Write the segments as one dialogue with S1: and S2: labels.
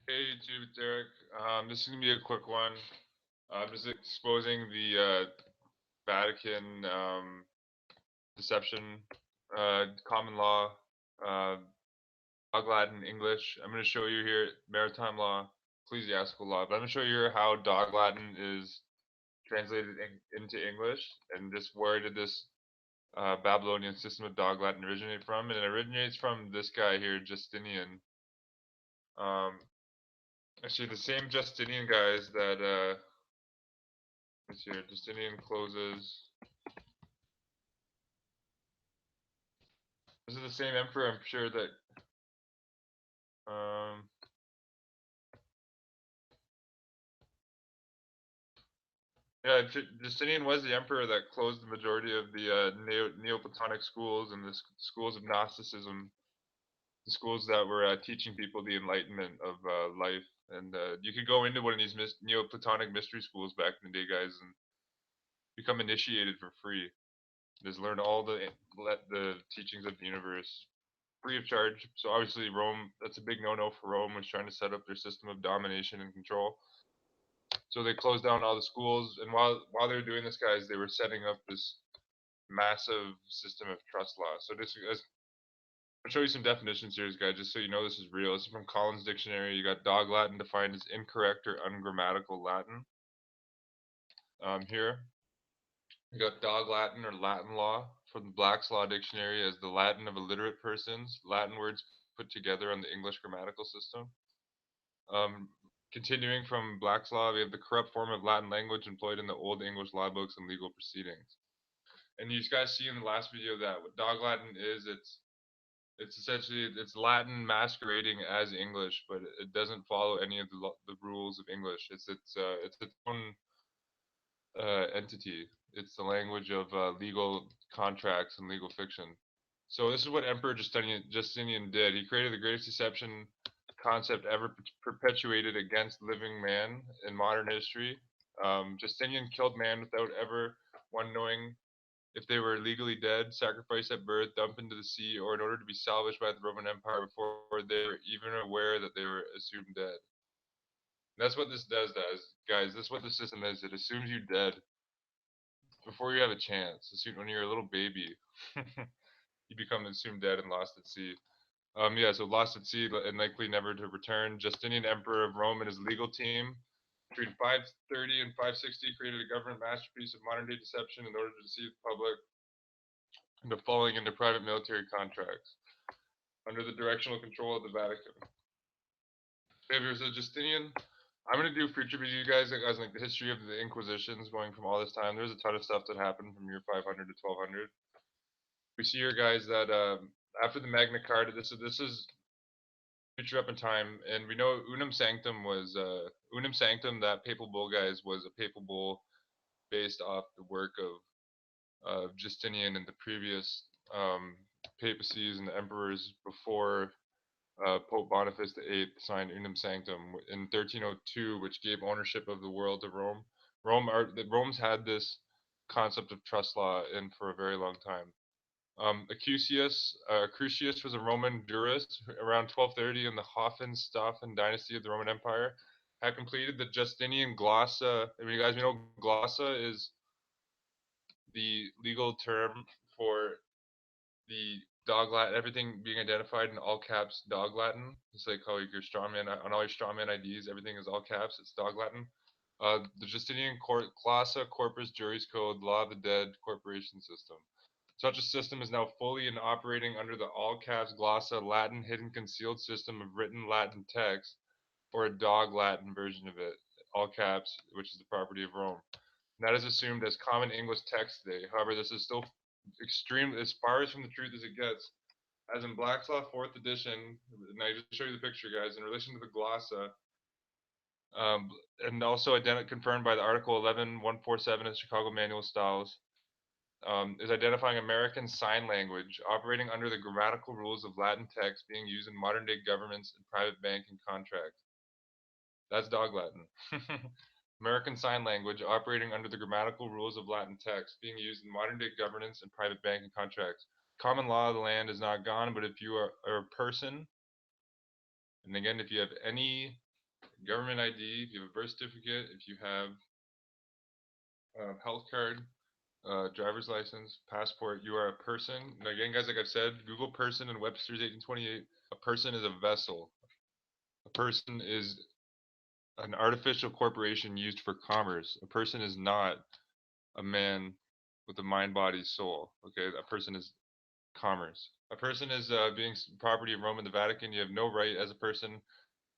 S1: Hey YouTube, it's Derek. This is gonna be a quick one. I'm just exposing the Vatican deception, common law, uh, dog Latin, English. I'm gonna show you here maritime law, ecclesiastical law, but I'm gonna show you here how dog Latin is translated into English and just where did this Babylonian system of dog Latin originate from? And it originates from this guy here, Justinian. Um, Actually, the same Justinian guys that let's see here. Justinian closes. This is the same emperor, I'm sure that. Um, yeah, Justinian was the emperor that closed the majority of the Neoplatonic schools and the schools of Gnosticism, the schools that were teaching people the enlightenment of life. And you could go into one of these Neoplatonic mystery schools back in the day, guys, and become initiated for free. Just learn all the teachings of the universe free of charge. So obviously Rome, that's a big no-no for Rome, was trying to set up their system of domination and control. So they closed down all the schools, and while they were doing this, guys, they were setting up this massive system of trust law. So this, I'll show you some definitions here, guys, just so you know this is real. This is from Collins Dictionary. You got dog Latin defined as incorrect or ungrammatical Latin. Here you got dog Latin or Latin law from the Black's Law Dictionary as the Latin of illiterate persons, Latin words put together on the English grammatical system. Um, Continuing from Black's Law, we have the corrupt form of Latin language employed in the Old English law books and legal proceedings. And you guys see in the last video that what dog Latin is, it's essentially it's Latin masquerading as English, but it doesn't follow any of the rules of English. It's its own entity. It's the language of legal contracts and legal fiction. So this is what Emperor Justinian did. He created the greatest deception concept ever perpetuated against living man in modern history. Justinian killed man without ever one knowing if they were legally dead, sacrificed at birth, dumped into the sea, or in order to be salvaged by the Roman Empire before they were even aware that they were assumed dead. And that's what this does, guys. That's what the system is. It assumes you dead before you have a chance. When you're a little baby, you become assumed dead and lost at sea. Yeah, so lost at sea and likely never to return. Justinian, Emperor of Rome, and his legal team between 530 and 560 created a government masterpiece of modern day deception in order to deceive the public into falling into private military contracts under the directional control of the Vatican. Okay, there's a Justinian. I'm gonna do future video, guys, as like the history of the Inquisitions going from all this time. There's a ton of stuff that happened from year 500 to 1200. We see here, guys, that after the Magna Carta, this is future up in time, and we know Unum Sanctum was Unum Sanctum. That papal bull, guys, was a papal bull based off the work of Justinian and the previous papacies and the emperors before Pope Boniface VIII signed Unum Sanctum in 1302, which gave ownership of the world to Rome. Rome's had this concept of trust law in for a very long time. Crucius was a Roman jurist around 1230 in the Hohenstaufen dynasty of the Roman Empire. Had completed the Justinian glossa. I mean, you guys know glossa is the legal term for the dog Latin, everything being identified in all caps dog Latin. It's like how your strawman on all your strawman IDs, everything is all caps. It's dog Latin. The Justinian Glossa Corpus Juris Code Law of the Dead Corporation System. Such a system is now fully and operating under the all caps glossa Latin hidden concealed system of written Latin text, or a dog Latin version of it, all caps, which is the property of Rome. And that is assumed as common English text today. However, this is still extremely as far as from the truth as it gets. As in Black's Law 4th edition, and I just show you the picture, guys, in relation to the glossa, and also confirmed by the Article 11147 of Chicago Manual of Styles, is identifying American Sign Language operating under the grammatical rules of Latin text being used in modern day governments and private banking contracts. That's dog Latin. American Sign Language operating under the grammatical rules of Latin text being used in modern day governance and private banking contracts. Common law of the land is not gone, but if you are a person, and again, if you have any government ID, if you have a birth certificate, if you have health card, driver's license, passport, you are a person. And again, guys, like I've said, Google person in Webster's 1828. A person is a vessel. A person is an artificial corporation used for commerce. A person is not a man with a mind, body, soul. Okay, a person is commerce. A person is being property of Rome and the Vatican. You have no right as a person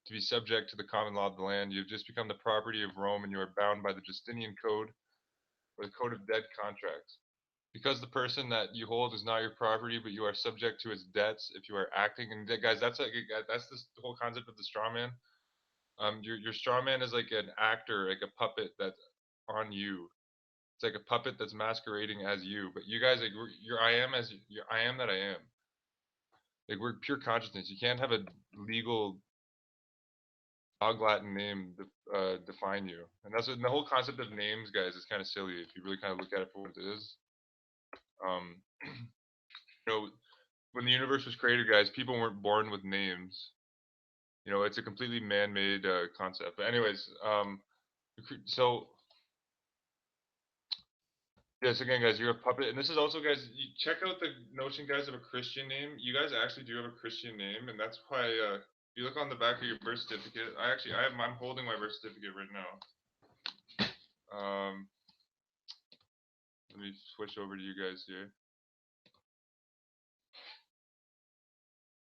S1: to be subject to the common law of the land. You have just become the property of Rome, and you are bound by the Justinian Code or the Code of Dead Contracts. Because the person that you hold is not your property, but you are subject to its debts if you are acting. And guys, that's the whole concept of the straw man. Your straw man is like an actor, like a puppet that's on you. It's like a puppet that's masquerading as you. But you guys, like, you're I am as your I am that I am. Like we're pure consciousness. You can't have a legal dog Latin name define you. And that's what the whole concept of names, guys, is kind of silly if you really kind of look at it for what it is. Um, you know, when the universe was created, guys, people weren't born with names. You know, it's a completely man-made concept. But anyways, so yes, again, guys, you're a puppet, and this is also, guys. You check out the notion, guys, of a Christian name. You guys actually do have a Christian name, and that's why. If you look on the back of your birth certificate, I'm holding my birth certificate right now. Let me switch over to you guys here.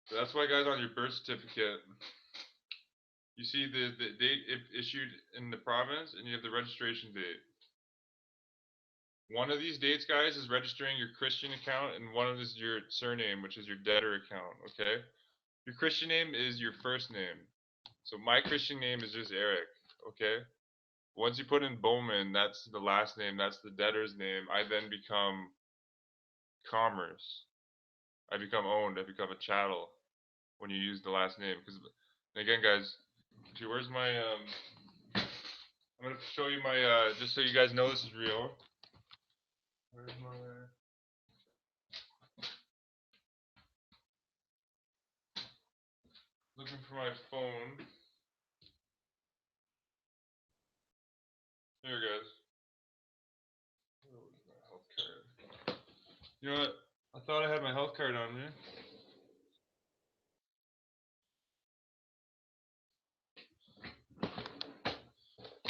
S1: So that's why, guys, on your birth certificate, you see the date issued in the province, and you have the registration date. One of these dates, guys, is registering your Christian account, and one of them is your surname, which is your debtor account. Okay, your Christian name is your first name. So my Christian name is just Eric. Okay. Once you put in Bowman, that's the last name. That's the debtor's name. I then become commerce. I become owned. I become a chattel when you use the last name. Because again, guys, where's my I'm gonna show you my just so you guys know this is real. Where's my looking for my phone. Here, guys. Where's my health card? You know what? I thought I had my health card on me.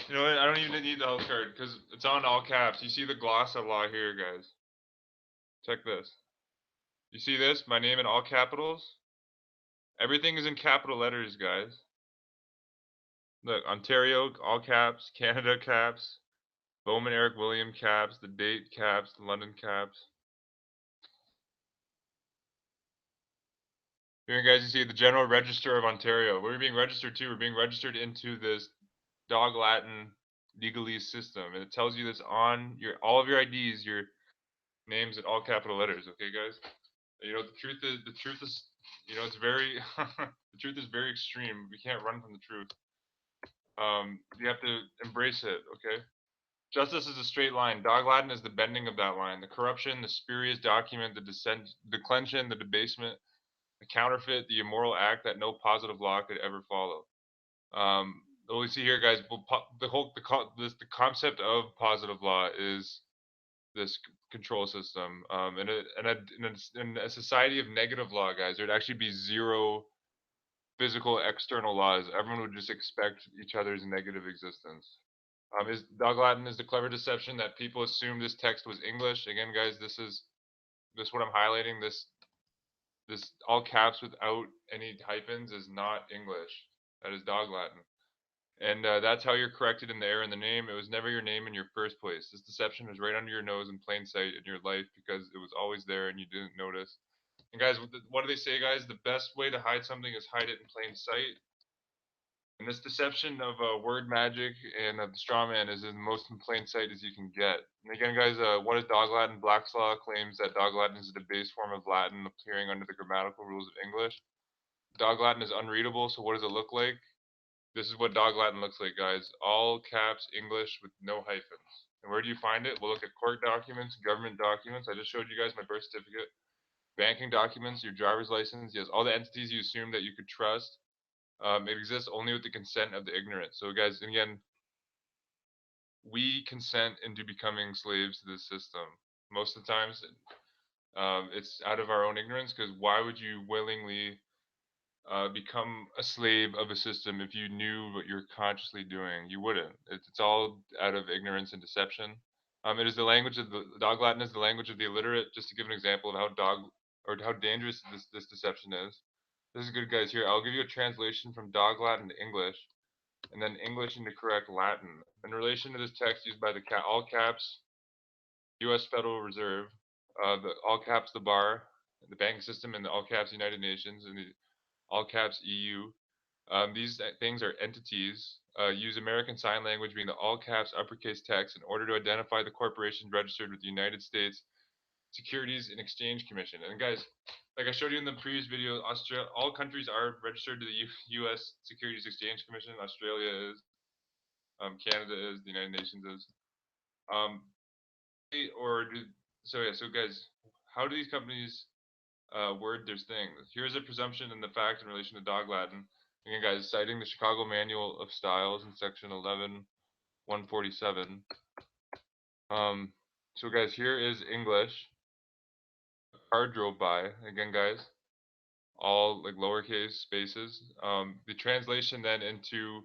S1: You know what? I don't even need the health card because it's on all caps. You see the gloss of law here, guys. Check this. You see this? My name in all capitals? Everything is in capital letters, guys. Look, Ontario, all caps. Canada, caps. Bowman Eric William, caps. The date, caps. The London, caps. Here, guys, you see the General Register of Ontario. We're being registered to. We're being registered into this dog Latin legalese system, and it tells you this on your all of your IDs, your names in all capital letters. Okay, guys. You know the truth is you know it's very the truth is very extreme. We can't run from the truth. You have to embrace it. Okay. Justice is a straight line. Dog Latin is the bending of that line. The corruption, the spurious document, the declension, the debasement, the counterfeit, the immoral act that no positive law could ever follow. What we see here, guys, the concept of positive law is this control system. In a society of negative law, guys, there'd actually be zero physical external laws. Everyone would just expect each other's negative existence. Is dog Latin is the clever deception that people assume this text was English. Again, guys, this what I'm highlighting. This all caps without any hyphens is not English. That is dog Latin. And that's how you're corrected in the error in the name. It was never your name in your first place. This deception was right under your nose in plain sight in your life because it was always there and you didn't notice. And guys, what do they say, guys? The best way to hide something is hide it in plain sight. And this deception of word magic and of the straw man is in most in plain sight as you can get. And again, guys, what is dog Latin? Black's Law claims that dog Latin is a debased form of Latin appearing under the grammatical rules of English. Dog Latin is unreadable, so what does it look like? This is what dog Latin looks like, guys. All caps English with no hyphens. And where do you find it? We'll look at court documents, government documents. I just showed you guys my birth certificate, banking documents, your driver's license. Yes, all the entities you assume that you could trust. It exists only with the consent of the ignorant. So, guys, again, we consent into becoming slaves to this system. Most of the times, it's out of our own ignorance. Because why would you willingly become a slave of a system if you knew what you're consciously doing? You wouldn't. It's all out of ignorance and deception. It is the language of the dog Latin is the language of the illiterate. Just to give an example of how dangerous this deception is. This is good, guys. Here, I'll give you a translation from dog Latin to English, and then English into correct Latin. In relation to this text used by the all caps U.S. Federal Reserve, the all caps the bar, the banking system, and the all caps United Nations, and the all caps EU. These things are entities. Use American Sign Language being the all caps uppercase text in order to identify the corporation registered with the United States Securities and Exchange Commission. And guys, like I showed you in the previous video, all countries are registered to the U.S. Securities Exchange Commission. Australia is, Canada is, the United Nations is. Um, or do, so yeah, so guys, how do these companies word their things? Here's a presumption and the fact in relation to dog Latin. Again, guys, citing the Chicago Manual of Styles in section 11-147. So guys, here is English. A car drove by. Again, guys, all like lowercase spaces. The translation then into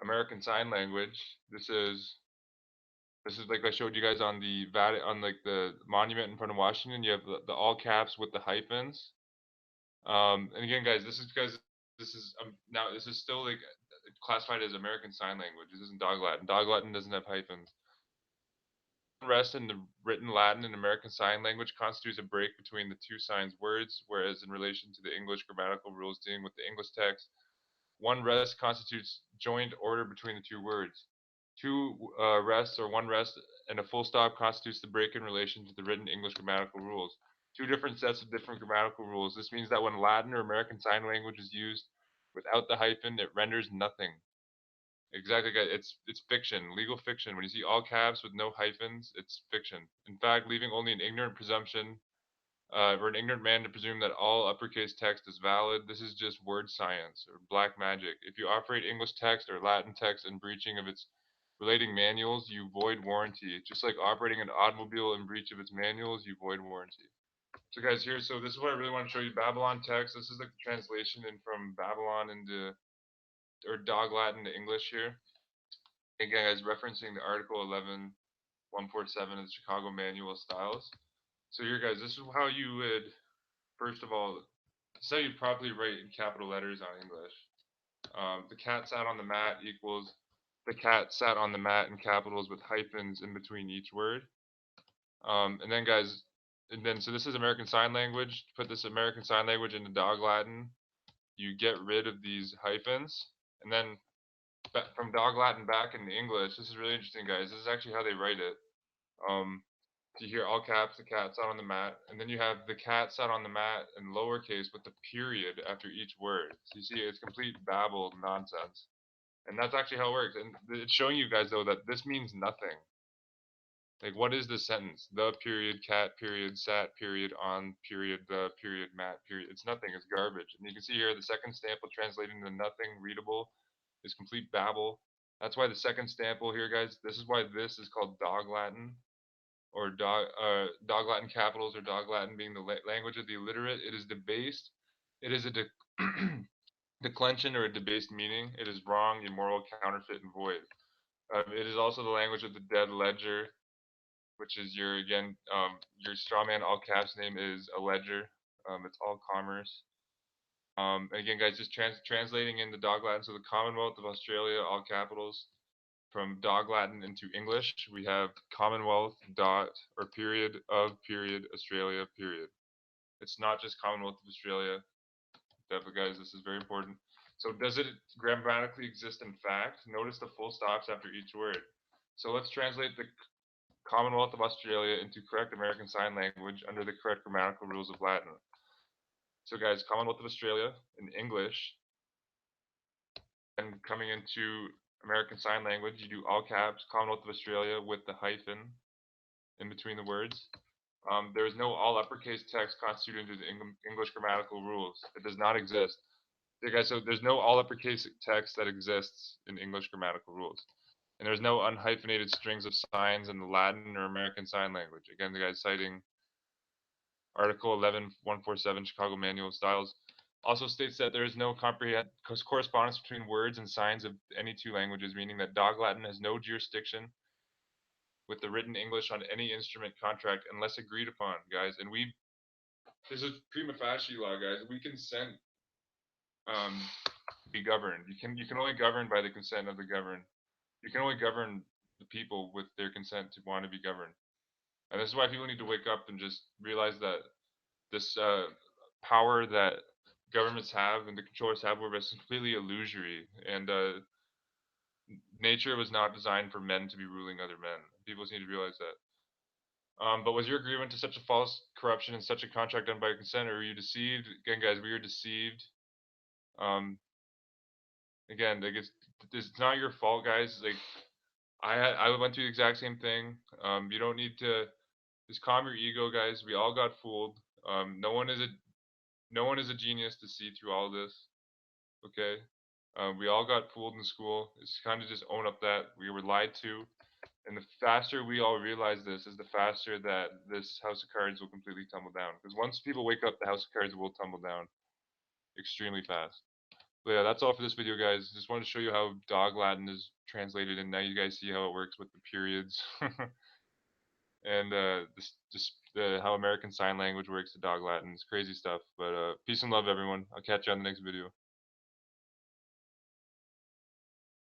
S1: American Sign Language. This is like I showed you guys on the on like the monument in front of Washington. You have the all caps with the hyphens. And again, guys, this is because this is now this is still like classified as American Sign Language. This isn't Dog Latin. Dog Latin doesn't have hyphens. Rest in the written Latin and American Sign Language constitutes a break between the two signs' words, whereas in relation to the English grammatical rules dealing with the English text, one rest constitutes joint order between the two words. Two rests or one rest and a full stop constitutes the break in relation to the written English grammatical rules. Two different sets of different grammatical rules. This means that when Latin or American Sign Language is used without the hyphen, it renders nothing. Exactly, guys. It's fiction, legal fiction. When you see all caps with no hyphens, it's fiction. In fact, leaving only an ignorant presumption, for an ignorant man to presume that all uppercase text is valid, this is just word science or black magic. If you operate English text or Latin text in breaching of its relating manuals, you void warranty. Just like operating an automobile in breach of its manuals, you void warranty. So guys, so this is what I really want to show you. Babylon text. This is like the translation in from Babylon into or dog Latin to English here. Again, guys, referencing the article 11-147 of the Chicago Manual of Styles. So here, guys, this is how you would, first of all, this is how you properly write in capital letters on English. The cat sat on the mat equals the cat sat on the mat in capitals with hyphens in between each word. And then, guys, so this is American Sign Language. Put this American Sign Language into dog Latin. You get rid of these hyphens. And then from dog Latin back into English, this is really interesting, guys. This is actually how they write it. So you hear all caps, the cat sat on the mat, and then you have the cat sat on the mat in lowercase with the period after each word. So you see, it's complete babbled nonsense. And that's actually how it works. And it's showing you guys, though, that this means nothing. Like, what is this sentence? The period, cat period, sat period, on period, the period, mat period. It's nothing. It's garbage. And you can see here the second stample translating to nothing readable is complete babble. That's why the second stample here, guys, this is why this is called dog Latin or dog Latin capitals or dog Latin being the language of the illiterate. It is debased. It is a declension or a debased meaning. It is wrong, immoral, counterfeit, and void. It is also the language of the dead ledger, which is your your strawman all caps name is a ledger. It's all commerce. And again, guys, just translating in the dog Latin. So the Commonwealth of Australia, all capitals. From dog Latin into English, we have Commonwealth dot or period of period Australia period. It's not just Commonwealth of Australia. Definitely, guys, this is very important. So does it grammatically exist in fact? Notice the full stops after each word. So let's translate the Commonwealth of Australia into correct American Sign Language under the correct grammatical rules of Latin. So guys, Commonwealth of Australia in English, and coming into American Sign Language, you do all caps, Commonwealth of Australia with the hyphen in between the words. There is no all uppercase text constituted into the English grammatical rules. It does not exist. Yeah, guys, so there's no all uppercase text that exists in English grammatical rules. And there's no unhyphenated strings of signs in the Latin or American Sign Language. Again, the guy's citing Article 11147 Chicago Manual of Styles. Also states that there is no correspondence between words and signs of any two languages, meaning that Dog Latin has no jurisdiction with the written English on any instrument contract unless agreed upon, guys. And this is prima facie law, guys. We consent um, be governed. You can only govern by the consent of the governed. You can only govern the people with their consent to want to be governed. And this is why people need to wake up and just realize that this power that governments have and the controllers have over us is completely illusory. And nature was not designed for men to be ruling other men. People just need to realize that. But was your agreement to such a false corruption and such a contract done by consent, or were you deceived? Again, guys, we were deceived. Um, again, like it's not your fault, guys. Like I went through the exact same thing. You don't need to just calm your ego, guys. We all got fooled. No one is a genius to see through all this. Okay, we all got fooled in school. It's kind of just own up that we were lied to. And the faster we all realize this, is the faster that this house of cards will completely tumble down. Because once people wake up, the house of cards will tumble down extremely fast. But yeah, that's all for this video, guys. Just wanted to show you how Dog Latin is translated, and now you guys see how it works with the periods, and how American Sign Language works to Dog Latin. It's crazy stuff. But peace and love, everyone. I'll catch you on the next video.